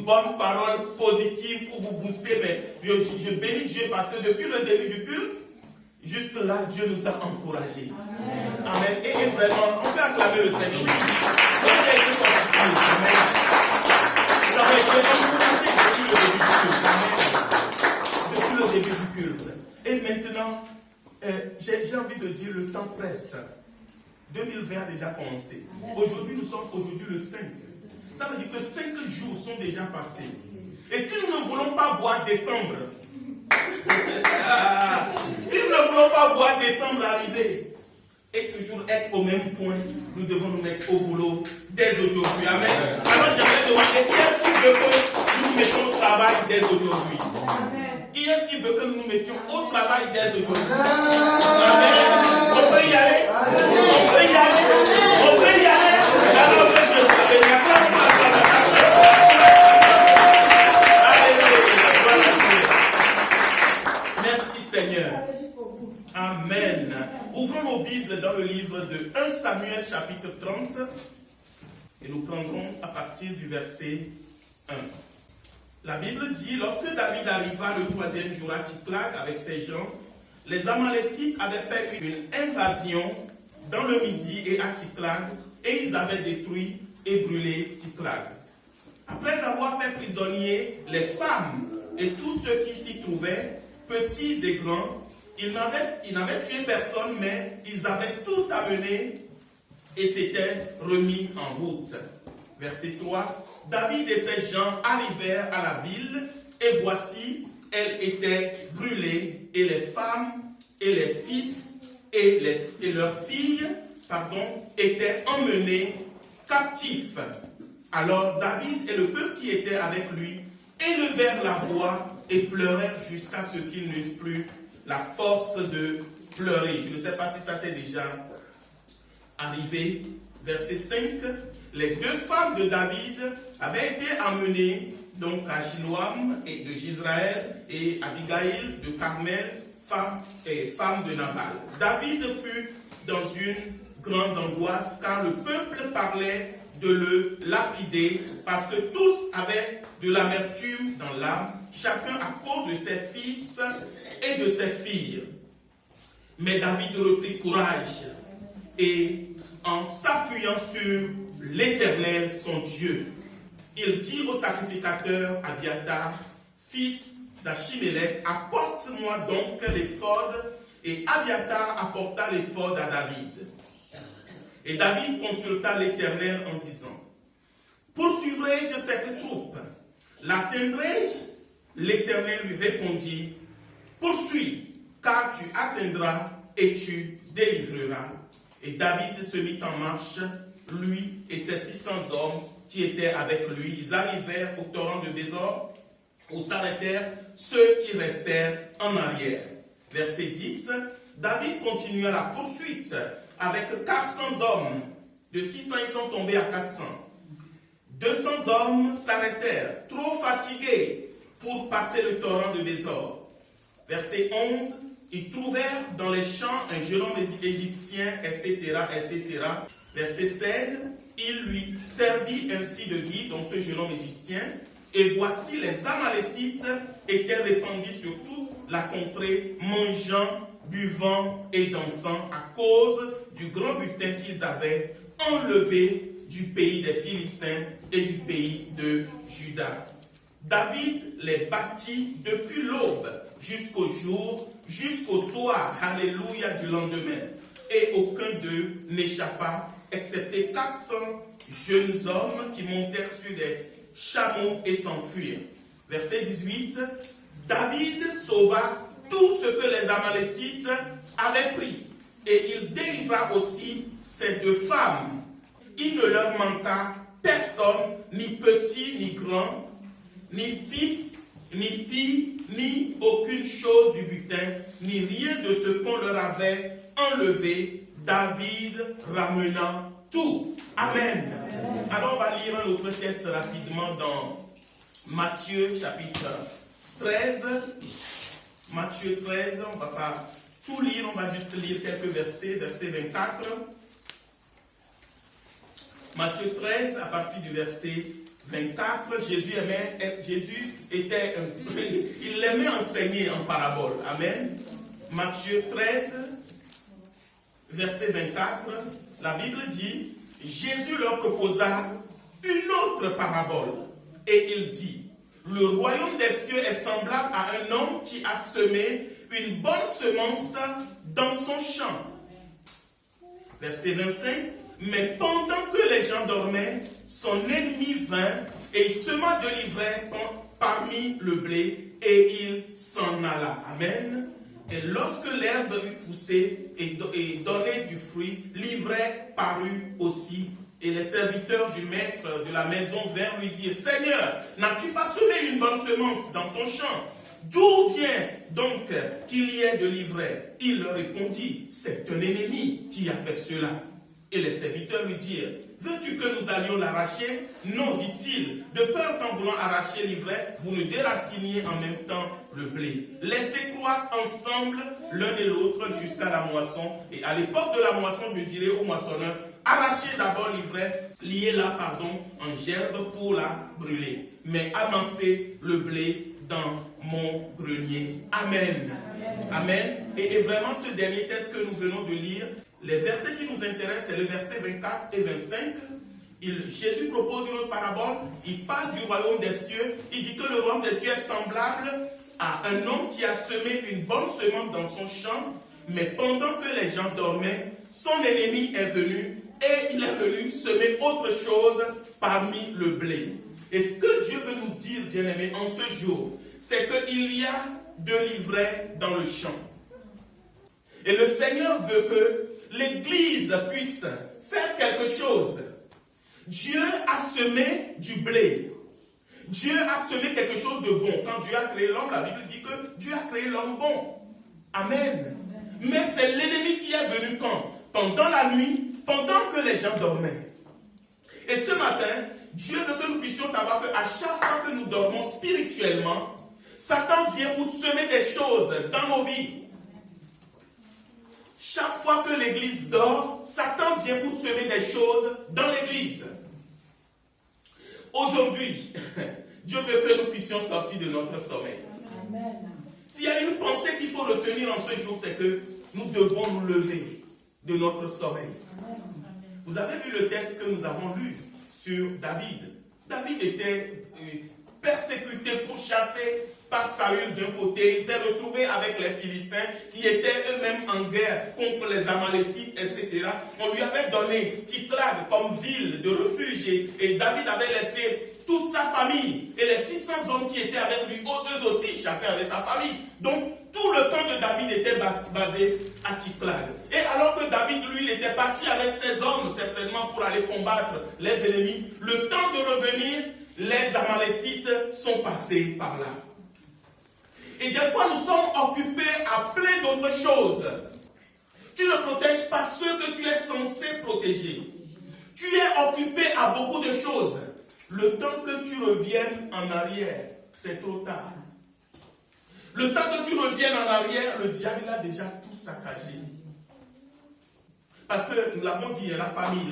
une bonne parole positive pour vous booster. Mais je bénis Dieu parce que depuis le début du culte, jusque là, Dieu nous a encouragés. Amen. Amen. Et vraiment, on peut acclamer le Seigneur. Oui. On a été confiés. Amen. Nous avons été encouragés depuis le début du culte. Et maintenant, j'ai envie de dire, le temps presse. 2020 a déjà commencé. Aujourd'hui, nous sommes le 5. Ça veut dire que 5 jours sont déjà passés. Et si nous ne voulons pas voir décembre, si nous ne voulons pas voir décembre arriver et toujours être au même point, nous devons nous mettre au boulot dès aujourd'hui. Amen. Alors j'aimerais demander qui est-ce qui veut que nous nous mettions au travail dès aujourd'hui? Qui est-ce qui veut que nous nous mettions au travail dès aujourd'hui? Amen. On peut y aller? On peut y aller? On peut y aller? Alors que je savais la Merci Seigneur. Amen. Ouvrons nos Bibles dans le livre de 1 Samuel chapitre 30 et nous prendrons à partir du verset 1. La Bible dit, lorsque David arriva le 3e jour à Tsiklag avec ses gens, les Amalécites avaient fait une invasion dans le Midi et à Tsiklag et ils avaient détruit et brûlé Tsiklag. Après avoir fait prisonniers les femmes et tous ceux qui s'y trouvaient, petits et grands, ils n'avaient tué personne, mais ils avaient tout amené et s'étaient remis en route. Verset 3. David et ses gens arrivèrent à la ville, et voici, elle était brûlée, et les femmes, et les fils, et leurs filles, étaient emmenés captifs. Alors David et le peuple qui était avec lui élevèrent la voix et pleurèrent jusqu'à ce qu'ils n'eussent plus la force de pleurer. Je ne sais pas si ça t'est déjà arrivé. Verset 5. Les 2 femmes de David avaient été emmenées donc à Shinoam et de Jizraël et Abigail de Carmel, femme de Nabal. David fut dans une grande angoisse car le peuple parlait de le lapider parce que tous avaient de l'amertume dans l'âme, chacun à cause de ses fils et de ses filles. Mais David reprit courage et en s'appuyant sur l'Éternel, son Dieu, il dit au sacrificateur Abiatar, fils d'Achimélec, apporte-moi donc l'éphod, et Abiatar apporta l'éphod à David. Et David consulta l'Éternel en disant, poursuivrai-je cette troupe? L'atteindrai-je? L'Éternel lui répondit, poursuis, car tu atteindras et tu délivreras. Et David se mit en marche, lui et ses 600 hommes qui étaient avec lui. Ils arrivèrent au torrent de Bésor, où s'arrêtèrent ceux qui restèrent en arrière. Verset 10, David continua la poursuite avec 400 hommes. De 600, ils sont tombés à 400. 200 hommes s'arrêtèrent, trop fatigués pour passer le torrent de Bésor. Verset 11, ils trouvèrent dans les champs un jeune homme égyptien, etc., etc. Verset 16, il lui servit ainsi de guide, donc ce jeune homme égyptien, et voici les Amalécites étaient répandus sur toute la contrée, mangeant, buvant et dansant à cause du grand butin qu'ils avaient enlevé du pays des Philistins et du pays de Juda. David les battit depuis l'aube jusqu'au jour, jusqu'au soir, alléluia, du lendemain. Et aucun d'eux n'échappa, excepté 400 jeunes hommes qui montèrent sur des chameaux et s'enfuirent. Verset 18, David sauva tout ce que les Amalécites avaient pris, et il délivra aussi ces 2 femmes. Il ne leur manqua personne, ni petit, ni grand, ni fils, ni fille, ni aucune chose du butin, ni rien de ce qu'on leur avait enlevé, David ramenant tout. Amen. Alors on va lire un autre texte rapidement dans Matthieu chapitre 13. Matthieu 13, on ne va pas tout lire, on va juste lire quelques versets, verset 24. Matthieu 13, à partir du verset 24, Jésus il aimait enseigner en parabole. Amen. Matthieu 13, verset 24, la Bible dit, Jésus leur proposa une autre parabole. Et il dit, le royaume des cieux est semblable à un homme qui a semé une bonne semence dans son champ. Verset 25, mais pendant que les gens dormaient, son ennemi vint et sema de l'ivraie parmi le blé et il s'en alla. Amen. Et lorsque l'herbe eut poussé et donné du fruit, l'ivraie parut aussi. Et les serviteurs du maître de la maison vinrent lui dire, Seigneur, n'as-tu pas semé une bonne semence dans ton champ? D'où vient donc qu'il y ait de l'ivraie? Il leur répondit, c'est un ennemi qui a fait cela. Et les serviteurs lui dirent, veux-tu que nous allions l'arracher? Non, dit-il, de peur qu'en voulant arracher l'ivraie, vous ne déraciniez en même temps le blé. Laissez croître ensemble l'un et l'autre jusqu'à la moisson. Et à l'époque de la moisson, je dirai au moissonneur, arrachez d'abord l'ivraie, liez-la, en gerbe pour la brûler. Mais amassez le blé dans mon grenier. Amen. Amen. Amen. Et vraiment, ce dernier texte que nous venons de lire, les versets qui nous intéressent, c'est le verset 24 et 25. Jésus propose une autre parabole. Il parle du royaume des cieux. Il dit que le royaume des cieux est semblable à un homme qui a semé une bonne semence dans son champ. Mais pendant que les gens dormaient, son ennemi est venu et il est venu semer autre chose parmi le blé. Et ce que Dieu veut nous dire, bien-aimés, en ce jour, c'est qu'il y a de l'ivraie dans le champ. Et le Seigneur veut que l'Église puisse faire quelque chose. Dieu a semé du blé. Dieu a semé quelque chose de bon. Quand Dieu a créé l'homme, la Bible dit que Dieu a créé l'homme bon. Amen. Mais c'est l'ennemi qui est venu quand? Pendant la nuit, pendant que les gens dormaient. Et ce matin, Dieu veut que nous puissions savoir qu'à chaque fois que nous dormons spirituellement, Satan vient pour semer des choses dans nos vies. Chaque fois que l'Église dort, Satan vient pour semer des choses dans l'Église. Aujourd'hui, Dieu veut que nous puissions sortir de notre sommeil. Amen. S'il y a une pensée qu'il faut retenir en ce jour, c'est que nous devons nous lever de notre sommeil. Amen. Vous avez vu le texte que nous avons lu sur David. David était persécuté, pourchassé par Saül d'un côté. Il s'est retrouvé avec les Philistins qui étaient eux-mêmes en guerre contre les Amalécites, etc. On lui avait donné Tsiklag comme ville de refuge et David avait laissé toute sa famille et les 600 hommes qui étaient avec lui, eux aussi, chacun avait sa famille. Donc, tout le temps de David était basé à Tsiklag. Et alors que David, lui, il était parti avec ses hommes, certainement pour aller combattre les ennemis, le temps de revenir, les Amalécites sont passés par là. Et des fois, nous sommes occupés à plein d'autres choses. Tu ne protèges pas ceux que tu es censé protéger. Tu es occupé à beaucoup de choses. Le temps que tu reviennes en arrière, c'est trop tard. Le temps que tu reviennes en arrière, le diable a déjà tout saccagé. Parce que nous l'avons dit, la famille.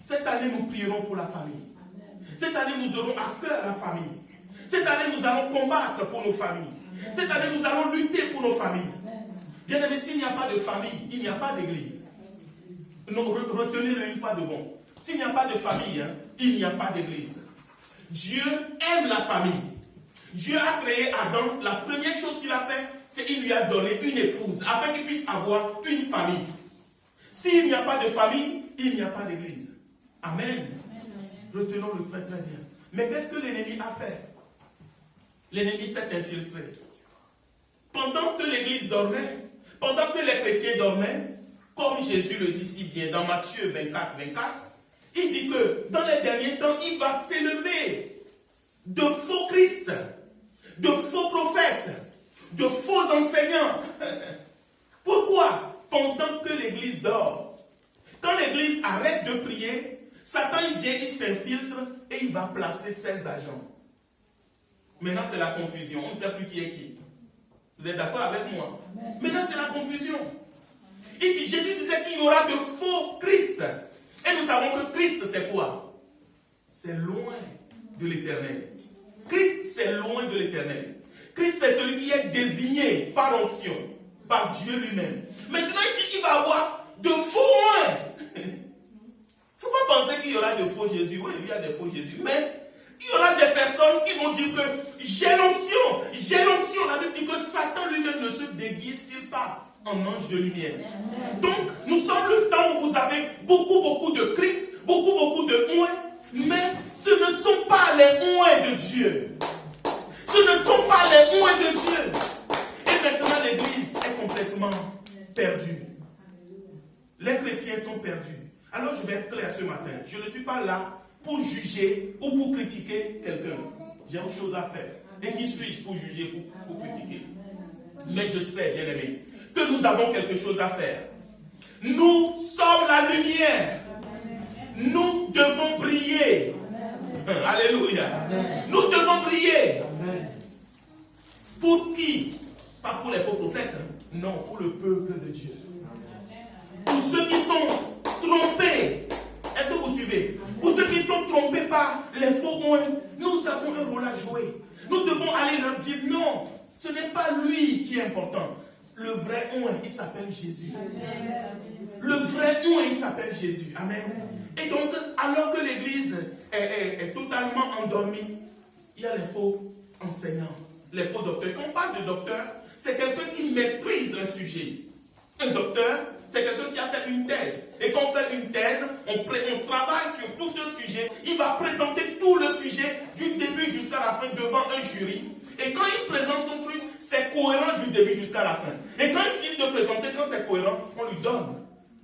Cette année, nous prierons pour la famille. Cette année, nous aurons à cœur la famille. Cette année, nous allons combattre pour nos familles. Cette année, nous allons lutter pour nos familles. Bien aimé, s'il n'y a pas de famille, il n'y a pas d'église. Retenez-le une fois de bon. S'il n'y a pas de famille, il n'y a pas d'église. Dieu aime la famille. Dieu a créé Adam. La première chose qu'il a fait, c'est qu'il lui a donné une épouse afin qu'il puisse avoir une famille. S'il n'y a pas de famille, il n'y a pas d'église. Amen. Retenons-le très très bien. Mais qu'est-ce que l'ennemi a fait? L'ennemi s'est infiltré. Pendant que l'église dormait, pendant que les chrétiens dormaient, comme Jésus le dit si bien dans Matthieu 24, il dit que dans les derniers temps, il va s'élever de faux Christ, de faux prophètes, de faux enseignants. Pourquoi? Pendant que l'église dort. Quand l'église arrête de prier, Satan il vient, il s'infiltre et il va placer ses agents. Maintenant c'est la confusion, on ne sait plus qui est qui. Vous êtes d'accord avec moi? Amen. Maintenant c'est la confusion. Il dit, Jésus disait qu'il y aura de faux Christ. Et nous savons que Christ c'est quoi? c'est loin de l'éternel. Christ, c'est loin de l'éternel. Christ, c'est celui qui est désigné par onction, par Dieu lui-même. Maintenant, il dit qu'il va avoir de faux loin. Il ne faut pas penser qu'il y aura de faux Jésus. Oui, il y a des faux Jésus. Mais il y aura des personnes qui vont dire que j'ai l'onction. J'ai l'onction. La Bible dit que Satan lui-même ne se déguise-t-il pas en ange de lumière. Donc, nous sommes le temps où vous avez beaucoup de Christ, beaucoup de oint, mais ce ne sont pas les oints de Dieu. Ce ne sont pas les oints de Dieu. Et maintenant, l'Église est complètement perdue. Les chrétiens sont perdus. Alors, je vais être clair ce matin. Je ne suis pas là pour juger ou pour critiquer quelqu'un. J'ai autre chose à faire. Et qui suis-je pour juger, pour critiquer? Mais je sais, bien aimé, que nous avons quelque chose à faire. Nous sommes la lumière. Nous devons briller. Alléluia. Nous devons briller. Pour qui? Pas pour les faux prophètes. Non, pour le peuple de Dieu. Pour ceux qui sont trompés. Est-ce que vous suivez? Pour ceux qui sont trompés par les faux oints, nous avons un rôle à jouer. Nous devons aller leur dire non, ce n'est pas lui qui est important. Le vrai oint, il s'appelle Jésus. Le vrai oint, il s'appelle Jésus. Amen. Et donc, alors que l'Église est totalement endormie, il y a les faux enseignants, les faux docteurs. Quand on parle de docteur, c'est quelqu'un qui maîtrise un sujet. Un docteur, c'est quelqu'un qui a fait une thèse. Et quand on fait une thèse, on travaille sur tout un sujet. Il va présenter tout le sujet du début jusqu'à la fin devant un jury. Et quand il présente son truc, c'est cohérent du début jusqu'à la fin. Et quand il finit de présenter, quand c'est cohérent, on lui donne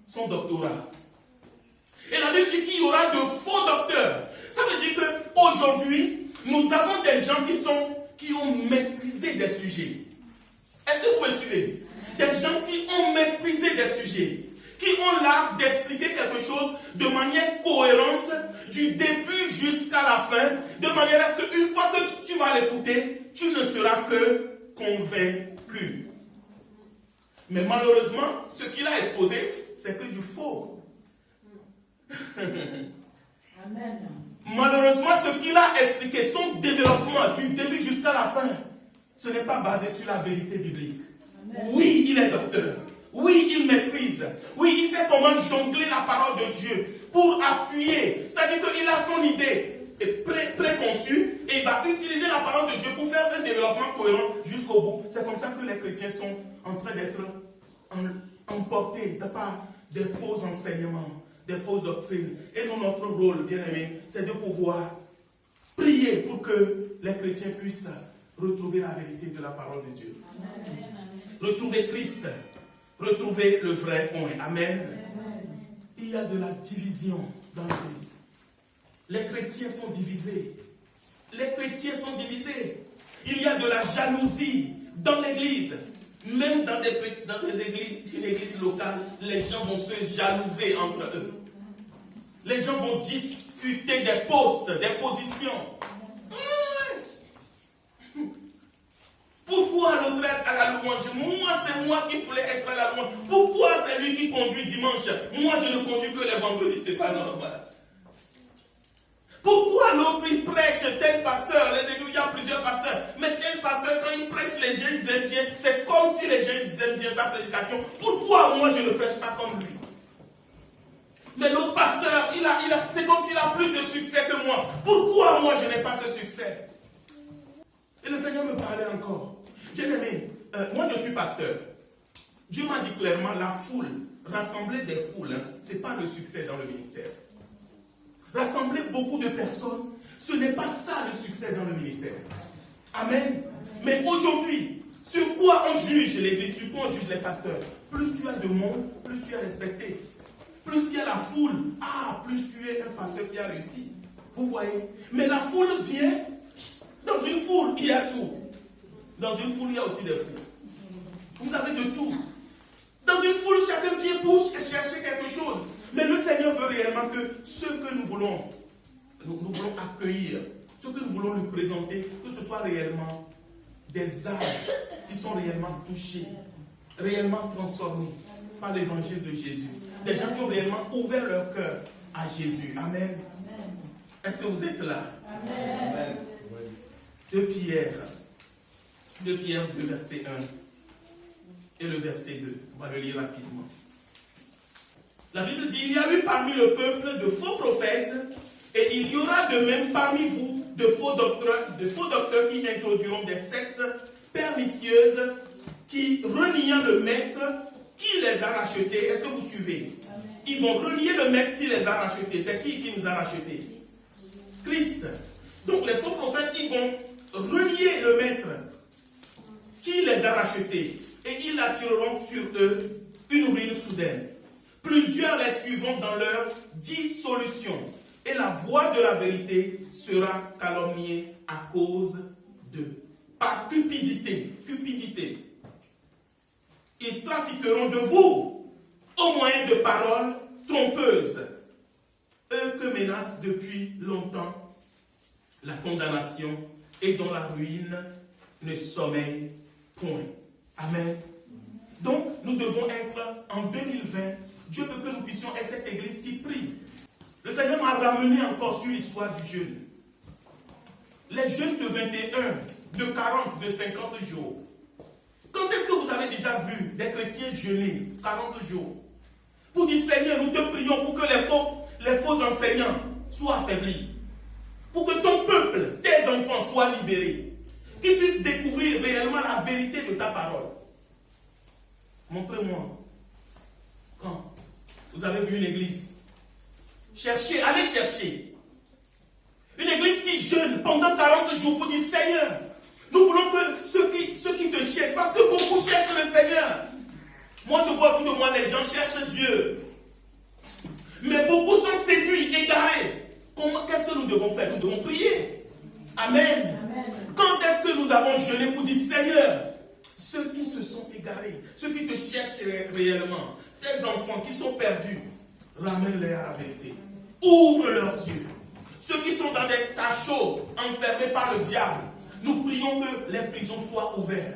son doctorat. Et la Bible dit qu'il y aura de faux docteurs. Ça veut dire qu'aujourd'hui, nous avons des gens qui ont maîtrisé des sujets. Est-ce que vous me suivez? Des gens qui ont maîtrisé des sujets, qui ont l'art d'expliquer quelque chose de manière cohérente, du début jusqu'à la fin, de manière à ce qu'une fois que tu vas l'écouter, tu ne seras que convaincu. Mais malheureusement, ce qu'il a exposé, c'est que du faux. Amen. Malheureusement, ce qu'il a expliqué, son développement du début jusqu'à la fin, ce n'est pas basé sur la vérité biblique. Amen. Oui, il est docteur. Oui, il maîtrise. Oui, il sait comment jongler la parole de Dieu pour appuyer. C'est-à-dire qu'il a son idée préconçue et il va utiliser la parole de Dieu pour faire un développement cohérent jusqu'au bout. C'est comme ça que les chrétiens sont en train d'être emportés par des faux enseignements, des fausses doctrines. Et nous, notre rôle, bien aimé, c'est de pouvoir prier pour que les chrétiens puissent retrouver la vérité de la parole de Dieu. Amen. Retrouver Christ. Retrouver le vrai oint. Amen. Il y a de la division dans l'Église. Les chrétiens sont divisés. Les chrétiens sont divisés. Il y a de la jalousie dans l'Église. Même dans des églises, une église locale, les gens vont se jalouser entre eux. Les gens vont discuter des postes, des positions. Pourquoi l'autre est à la louange? Moi, c'est moi qui voulais être à la louange. Pourquoi c'est lui qui conduit dimanche? Moi, je ne conduis que les vendredis, c'est pas normal. Pourquoi l'autre, il prêche tel pasteur? Les églises, il y a plusieurs pasteurs. Mais tel pasteur, quand il prêche, les gens, ils aiment bien. C'est comme si les gens aiment bien sa prédication. Pourquoi moi, je ne prêche pas comme lui? Mais l'autre pasteur, c'est comme s'il a plus de succès que moi. Pourquoi moi, je n'ai pas ce succès? Et le Seigneur me parlait encore. Bien aimé, moi je suis pasteur. Dieu m'a dit clairement, la foule, rassembler des foules, ce n'est pas le succès dans le ministère. Rassembler beaucoup de personnes, ce n'est pas ça le succès dans le ministère. Amen. Mais aujourd'hui, sur quoi on juge l'Église, sur quoi on juge les pasteurs? Plus tu as de monde, plus tu es respecté. Plus il y a la foule, plus tu es un pasteur qui a réussi. Vous voyez? Mais la foule vient, dans une foule, il y a tout. Dans une foule, il y a aussi des fous. Vous avez de tout. Dans une foule, chacun vient pour chercher quelque chose. Mais le Seigneur veut réellement que ce que nous voulons accueillir, ce que nous voulons lui présenter, que ce soit réellement des âmes qui sont réellement touchés, réellement transformés par l'évangile de Jésus. Des gens qui ont réellement ouvert leur cœur à Jésus. Amen. Est-ce que vous êtes là? Amen. 2 Pierre 2, verset 1 et le verset 2. On va le lire rapidement. La Bible dit, il y a eu parmi le peuple de faux prophètes et il y aura de même parmi vous de faux docteurs qui introduiront des sectes pernicieuses qui, reniant le maître qui les a rachetés, est-ce que vous suivez? Amen. Ils vont renier le maître qui les a rachetés. C'est qui nous a rachetés? Christ. Donc les faux prophètes, ils vont renier le maître qui les a rachetés et ils attireront sur eux une ruine soudaine. Plusieurs les suivront dans leur dissolution et la voie de la vérité sera calomniée à cause d'eux. Par cupidité. Ils trafiqueront de vous au moyen de paroles trompeuses. Eux que menace depuis longtemps la condamnation et dont la ruine ne sommeille point. Amen. Donc, nous devons être en 2020. Dieu veut que nous puissions être cette église qui prie. Le Seigneur m'a ramené encore sur l'histoire du jeûne. Les jeûnes de 21, de 40, de 50 jours. Quand est-ce que vous avez déjà vu des chrétiens jeûner 40 jours? Pour dire, Seigneur, nous te prions pour que les faux enseignants soient affaiblis. Pour que ton peuple, tes enfants soient libérés. Qu'ils puissent découvrir réellement la vérité de ta parole. Montrez-moi. Quand vous avez vu une église, cherchez, allez chercher. Une église qui jeûne pendant 40 jours pour dire, Seigneur, nous voulons que ceux qui te cherchent, parce que beaucoup cherchent le Seigneur. Moi, je vois autour de moi, les gens cherchent Dieu. Mais beaucoup sont séduits, égarés. Qu'est-ce que nous devons faire? Nous devons prier. Amen. Amen. Quand est-ce que nous avons jeûné pour dire, Seigneur, ceux qui se sont égarés, ceux qui te cherchent réellement, tes enfants qui sont perdus, ramène-les à la vérité. Ouvre leurs yeux. Ceux qui sont dans des cachots, enfermés par le diable, nous prions que les prisons soient ouvertes,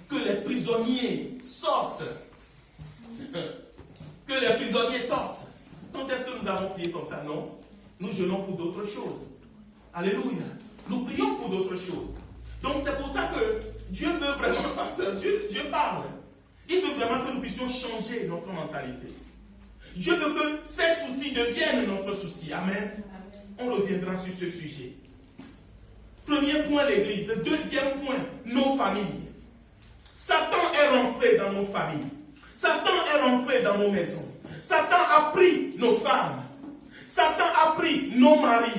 que les prisonniers sortent. Que les prisonniers sortent. Quand est-ce que nous avons prié comme ça? Non. Nous jeûnons pour d'autres choses. Alléluia. Nous prions pour d'autres choses. Donc c'est pour ça que Dieu veut vraiment, pasteur, Dieu parle. Il veut vraiment que nous puissions changer notre mentalité. Dieu veut que ces soucis deviennent notre souci. Amen. On reviendra sur ce sujet. Premier point, l'église. Deuxième point, nos familles. Satan est rentré dans nos familles. Satan est rentré dans nos maisons. Satan a pris nos femmes. Satan a pris nos maris.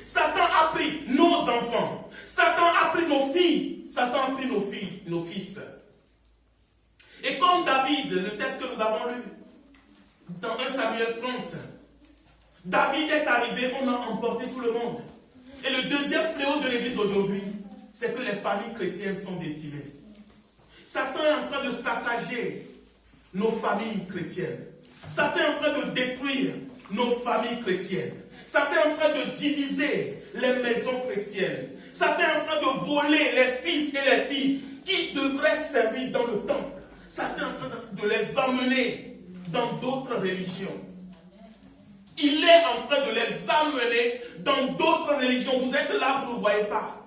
Satan a pris nos enfants. Satan a pris nos filles. Satan a pris nos filles, nos fils. Et comme David, le texte que nous avons lu dans 1 Samuel 30, David est arrivé, on a emporté tout le monde. Et le deuxième fléau de l'église aujourd'hui, c'est que les familles chrétiennes sont décimées. Satan est en train de saccager nos familles chrétiennes. Satan est en train de détruire nos familles chrétiennes. Satan est en train de diviser les maisons chrétiennes. Satan est en train de voler les fils et les filles qui devraient servir dans le temple. Satan est en train de les emmener dans d'autres religions. Il est en train de les amener dans d'autres religions. Vous êtes là, vous ne voyez pas.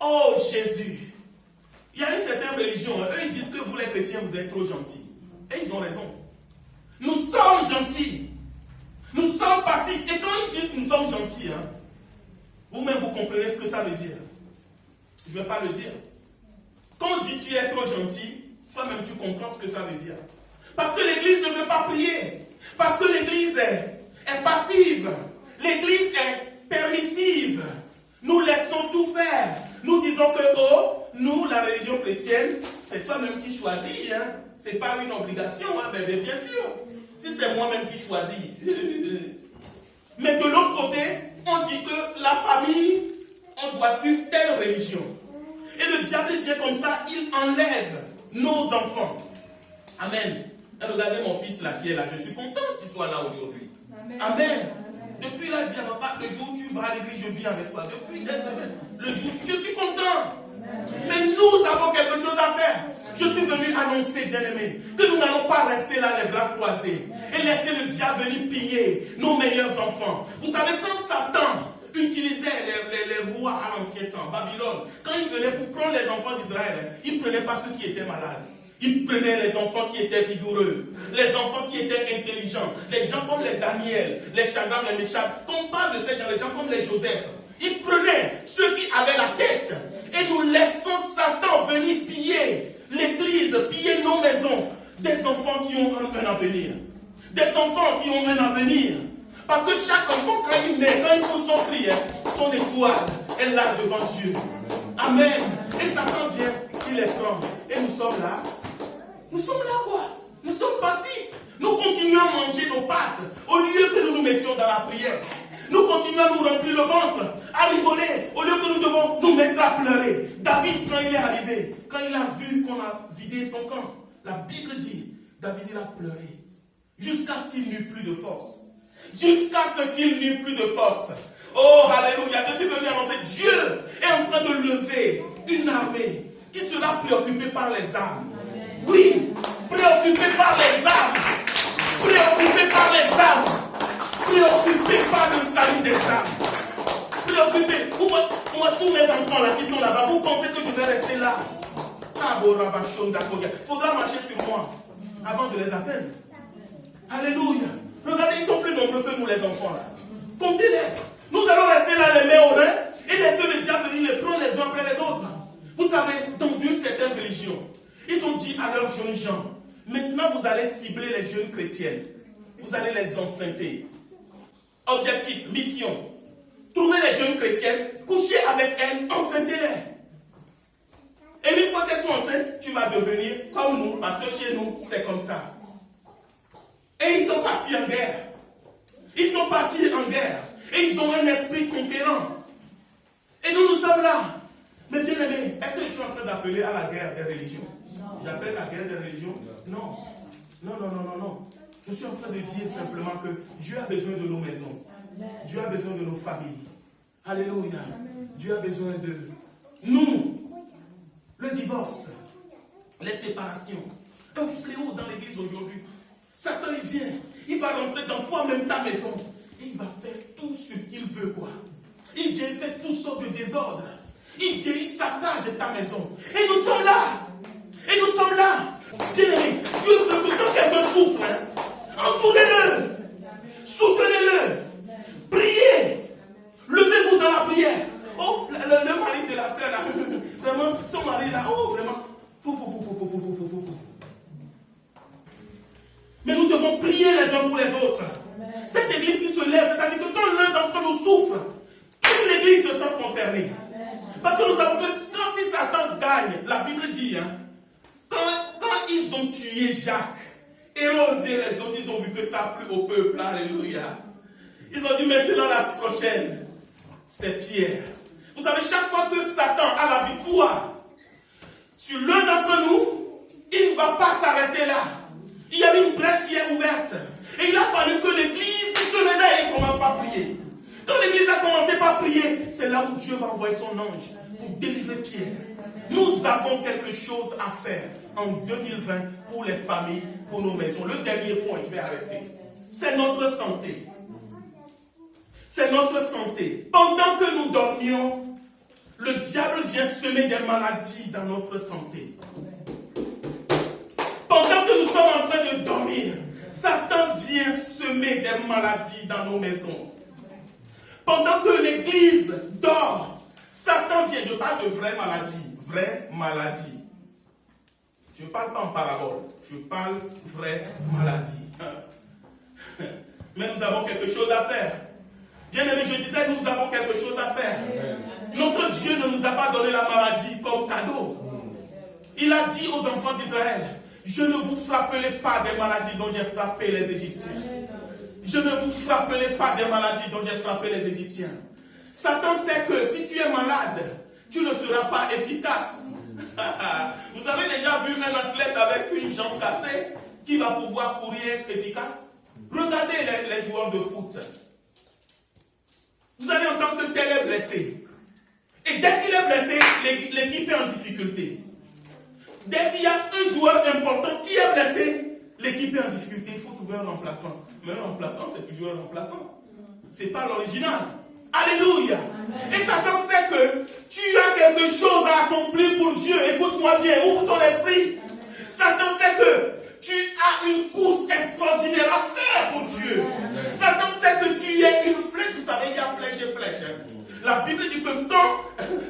Oh Jésus. Il y a une certaine religion. Eux, ils disent que vous les chrétiens, vous êtes trop gentils. Et ils ont raison. Nous sommes gentils. Nous sommes passifs. Et quand ils disent que nous sommes gentils, vous-même vous comprenez ce que ça veut dire. Je ne vais pas le dire. Quand on dit tu es trop gentil, toi-même tu comprends ce que ça veut dire. Parce que l'église ne veut pas prier. Parce que l'église est passive. L'église est permissive. Nous laissons tout faire. Nous disons que, nous, la religion chrétienne, c'est toi-même qui choisis. Ce n'est pas une obligation, mais bien sûr. Si c'est moi-même qui choisis. Mais de l'autre côté, on dit que la famille, on doit suivre telle religion. Et le diable vient comme ça, il enlève nos enfants. Amen. Et regardez mon fils là qui est là. Je suis content qu'il soit là aujourd'hui. Amen. Amen. Depuis là, il dit à papa, le jour où tu vas à l'église, je viens avec toi. Depuis des semaines. Le jour, je suis content. Amen. Mais nous avons quelque chose à faire. Je suis venu annoncer, bien-aimés, que nous n'allons pas rester là les bras croisés. et laisser le diable venir piller nos meilleurs enfants. Vous savez, quand Satan utilisait les rois à l'ancien temps, Babylone, quand il venait pour prendre les enfants d'Israël, il ne prenait pas ceux qui étaient malades. Il prenait les enfants qui étaient vigoureux, les enfants qui étaient intelligents, les gens comme les Daniel, les Shadrach, les Meshach. Quand on parle de ces gens, les gens comme les Joseph, il prenait ceux qui avaient la tête et nous laissons Satan venir piller l'église, piller nos maisons. Des enfants qui ont un avenir. Des enfants qui ont un avenir. Parce que chaque enfant, quand il naît, quand il pousse son cri, son étoile est là devant Dieu. Amen. Et Satan vient, il les prend. Et nous sommes là. Nous sommes là quoi? Nous sommes passifs. Nous continuons à manger nos pâtes au lieu que nous nous mettions dans la prière. Nous continuons à nous remplir le ventre, à rigoler, au lieu que nous devons nous mettre à pleurer. David, quand il est arrivé, quand il a vu qu'on a vidé son camp, la Bible dit, David il a pleuré jusqu'à ce qu'il n'eut plus de force. Jusqu'à ce qu'il n'eut plus de force. Oh, alléluia. Je suis venu annoncer, Dieu est en train de lever une armée qui sera préoccupée par les âmes. Oui, préoccupée par les âmes. Préoccupée par les âmes. Préoccupée par le salut des âmes. Préoccupée. Moi, tous mes enfants là qui sont là-bas, vous pensez que je vais rester là? Il faudra marcher sur moi avant de les atteindre. Alléluia. Regardez, ils sont plus nombreux que nous les enfants là. Comptez-les. Nous allons rester là les mains au rein et laisser le diable venir les prendre les uns après les autres. Vous savez, dans une certaine religion, ils ont dit à leurs jeunes gens, maintenant vous allez cibler les jeunes chrétiennes. Vous allez les enceinter. Objectif, mission. Trouvez les jeunes chrétiennes, couchez avec elles, enceintez-les. Et une fois qu'elles sont enceintes, tu vas devenir comme nous, parce que chez nous, c'est comme ça. Et ils sont partis en guerre. Ils sont partis en guerre. Et ils ont un esprit conquérant. Et nous, nous sommes là. Mais bien aimé, est-ce que je suis en train d'appeler à la guerre des religions? J'appelle la guerre des religions? Non. Non, non, non, non, non. Je suis en train de dire simplement que Dieu a besoin de nos maisons. Dieu a besoin de nos familles. Alléluia. Dieu a besoin de nous. Le divorce, les séparations, un fléau dans l'église aujourd'hui. Satan, il vient, il va rentrer dans toi-même ta maison et il va faire tout ce qu'il veut, quoi. Il vient faire toutes sortes de désordres. Il vient, il s'attache à ta maison. Et nous sommes là. Et nous sommes là. Bien-aimés, Dieu veut que quand quelqu'un souffre, entourez-le. Soutenez-le. Priez. Levez-vous dans la prière. Oh, le mari de la sœur, là, vraiment, son mari, là, oh, vraiment. Mais nous devons prier les uns pour les autres. Amen. Cette église qui se lève, c'est-à-dire que quand l'un d'entre nous souffre, toute l'église se sent concernée. Amen. Parce que nous savons que si Satan gagne, la Bible dit, quand ils ont tué Jacques, Hérode et les autres, ils ont vu que ça a plu au peuple, alléluia. Ils ont dit maintenant la prochaine, c'est Pierre. Vous savez, chaque fois que Satan a la victoire sur l'un d'entre nous, il ne va pas s'arrêter là. Il y a une brèche qui est ouverte. Et il a fallu que l'église se réveille et commence par prier. Quand l'église a commencé par prier, c'est là où Dieu va envoyer son ange pour délivrer Pierre. Nous avons quelque chose à faire en 2020 pour les familles, pour nos maisons. Le dernier point, je vais arrêter. C'est notre santé. C'est notre santé. Pendant que nous dormions, le diable vient semer des maladies dans notre santé. Pendant que nous sommes en train de dormir, Satan vient semer des maladies dans nos maisons. Pendant que l'église dort, Satan vient. Je parle de vraies maladies. Vraies maladies. Je ne parle pas en parabole. Je parle vraies maladies. Mais nous avons quelque chose à faire. Bien aimé, je disais, nous avons quelque chose à faire. Notre Dieu ne nous a pas donné la maladie comme cadeau. Il a dit aux enfants d'Israël, je ne vous frapperai pas des maladies dont j'ai frappé les Égyptiens. Je ne vous frapperai pas des maladies dont j'ai frappé les Égyptiens. Satan sait que si tu es malade, tu ne seras pas efficace. Vous avez déjà vu un athlète avec une jambe cassée qui va pouvoir courir efficace? Regardez les joueurs de foot. Vous allez entendre que tel est blessé. Et dès qu'il est blessé, l'équipe est en difficulté. Dès qu'il y a un joueur important qui est blessé, L'équipe est en difficulté, il faut trouver un remplaçant. Mais un remplaçant, c'est toujours un remplaçant. Ce n'est pas l'original. Alléluia. Amen. Et Satan sait que tu as quelque chose à accomplir pour Dieu. Écoute-moi bien, ouvre ton esprit. Amen. Satan sait que tu as une course extraordinaire à faire pour Dieu. Amen. Satan sait que tu es une flèche. Vous savez, il y a flèche et flèche. La Bible dit que quand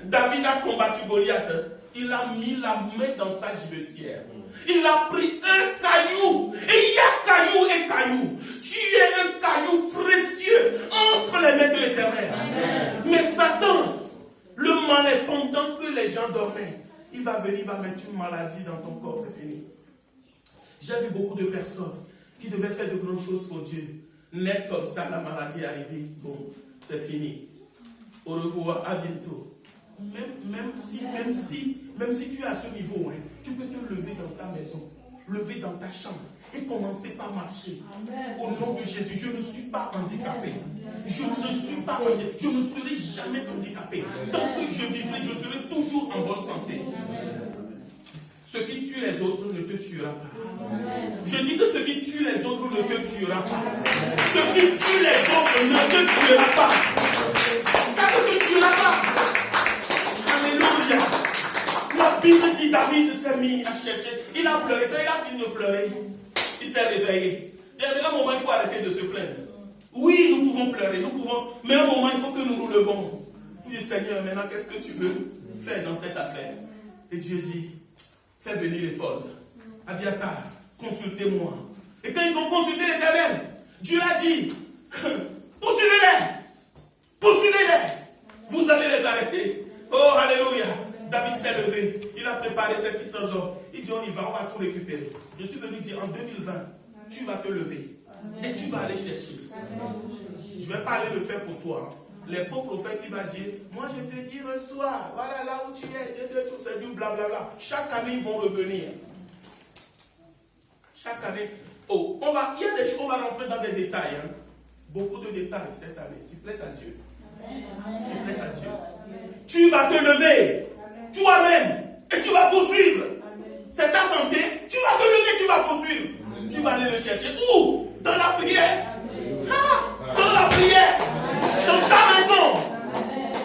David a combattu Goliath, il a mis la main dans sa gibecière. Il a pris un caillou. Et il y a caillou et caillou. Tu es un caillou précieux entre les mains de l'Éternel. Amen. Mais Satan, le malin, pendant que les gens dormaient, il va venir, il va mettre une maladie dans ton corps, c'est fini. J'ai vu beaucoup de personnes qui devaient faire de grandes choses pour Dieu. Net comme ça, la maladie est arrivée. Bon, c'est fini. Au revoir, à bientôt. Même si tu es à ce niveau, tu peux te lever dans ta maison, lever dans ta chambre et commencer par marcher. Amen. Au nom de Jésus, je ne suis pas handicapé. Je ne serai jamais handicapé. Tant que je vivrai, je serai toujours en bonne santé. Ce qui tue les autres ne te tuera pas. Amen. Je dis que ce qui tue les autres ne te tuera pas. Ce qui tue les autres ne te tuera pas. Ça ne te tuera pas. Alléluia. La Bible dit David s'est mis à chercher. Il a pleuré. Quand il a fini de pleurer, il s'est réveillé. Il y a un moment, il faut arrêter de se plaindre. Oui, nous pouvons pleurer, mais à un moment, il faut que nous nous levons. Il dit, Seigneur, maintenant, qu'est-ce que tu veux faire dans cette affaire? Et Dieu dit, fais venir les folles. Abiatar, consultez-moi. Et quand ils ont consulté l'Éternel, Dieu a dit, poursuivez-les. Vous allez les arrêter. Oh, alléluia. David s'est levé. Il a préparé ses 600 hommes. Il dit, on y va, on va tout récupérer. Je suis venu dire, en 2020, tu vas te lever. Et tu vas aller chercher. Je ne vais pas aller le faire pour toi. Les faux prophètes, il va dire, moi je te dis, reçois. Voilà là où tu es. C'est du blablabla. Chaque année, ils vont revenir. Chaque année. Oh, on va rentrer dans des détails. Beaucoup de détails cette année. S'il plaît à Dieu. S'il plaît à Dieu. Tu vas te lever. Toi-même. Et tu vas poursuivre. C'est ta santé. Tu vas te lever, tu vas poursuivre. Tu vas aller le chercher. Où? Dans la prière. Dans la prière. Dans ta maison.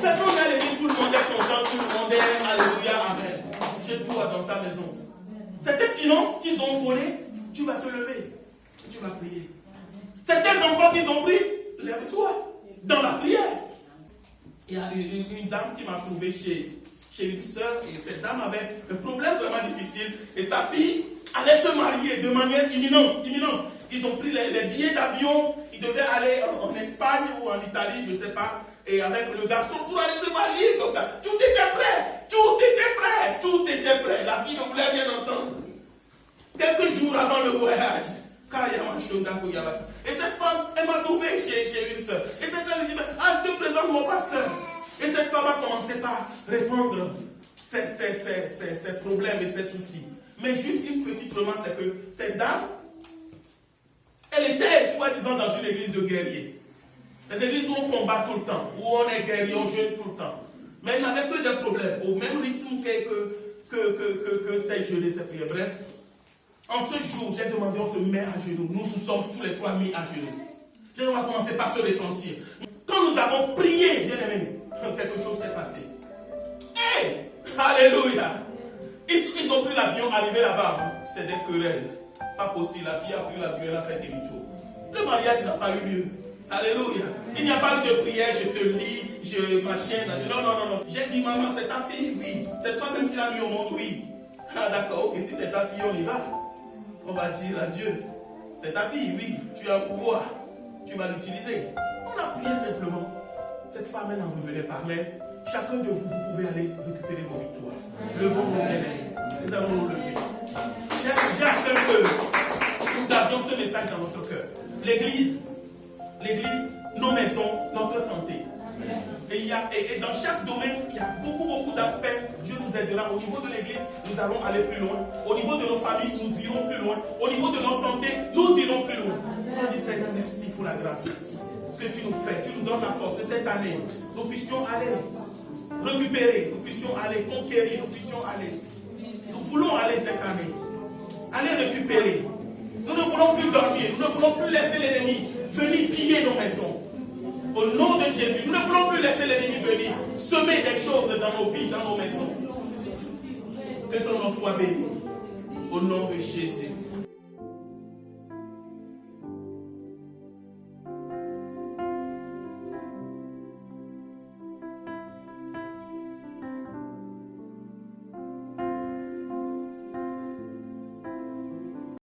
C'est qu'on a l'église, tout le monde est content, tout le monde est alléluia, amen. J'ai tout dans ta maison. C'est tes finances qu'ils ont volées, tu vas te lever. Tu vas prier. C'est tes enfants qu'ils ont pris, lève-toi. Dans la prière. Il y a une dame qui m'a trouvé chez une soeur, et cette dame avait un problème vraiment difficile, et sa fille allait se marier de manière imminente. Ils ont pris les billets d'avion, ils devaient aller en Espagne ou en Italie, je ne sais pas, et avec le garçon pour aller se marier comme ça. Tout était prêt. La fille ne voulait rien entendre. Quelques jours avant le voyage, et cette femme, elle m'a trouvé chez une soeur. Et cette femme dit, je te présente mon pasteur. Et cette femme a commencé par répondre ses problèmes et ses soucis. Mais juste une petite remarque, c'est que cette dame, elle était, soi-disant, dans une église de guerriers. Les églises où on combat tout le temps, où on est guerrier, on jeûne tout le temps. Mais elle n'avait que des problèmes, au même rythme que ces jeûnes et ces prières. Bref, en ce jour, j'ai demandé, on se met à genoux. Nous sommes tous les trois mis à genoux. On va commencer par se repentir. Quand nous avons prié, bien aimé, quelque chose s'est passé. Hey! Alléluia! Ils ont pris l'avion, arrivé là-bas. C'est des querelles. Pas possible. La fille a pris l'avion, elle a fait demi-tour. Le mariage n'a pas eu lieu. Alléluia. Il n'y a pas eu de prière, je te lis, je machin. Non. J'ai dit, maman, c'est ta fille, oui. C'est toi-même qui l'as mis au monde, oui. Ah, d'accord, ok, si c'est ta fille, on y va. On va dire à Dieu, c'est ta fille, oui. Tu as un pouvoir. Tu vas l'utiliser. On a prié simplement. Cette femme, elle en revenait par mais chacun de vous, vous pouvez aller récupérer vos victoires. Levons-nous, nous allons nous lever. J'ai affaire que nous gardions ce message dans notre cœur. L'église, nos maisons, notre santé. Et dans chaque domaine, il y a beaucoup d'aspects. Dieu nous aidera. Au niveau de l'église, nous allons aller plus loin. Au niveau de nos familles, nous irons plus loin. Au niveau de nos santé, nous irons plus loin. On dit, Seigneur, merci pour la grâce que tu nous fais. Tu nous donnes la force que cette année, nous puissions aller récupérer, nous puissions aller conquérir, nous puissions aller. Nous voulons aller cette année. Aller récupérer. Nous ne voulons plus dormir. Nous ne voulons plus laisser l'ennemi venir piller nos maisons. Au nom de Jésus, nous ne voulons plus laisser l'ennemi venir semer des choses dans nos vies, dans nos maisons. Que ton nom soit béni. Au nom de Jésus.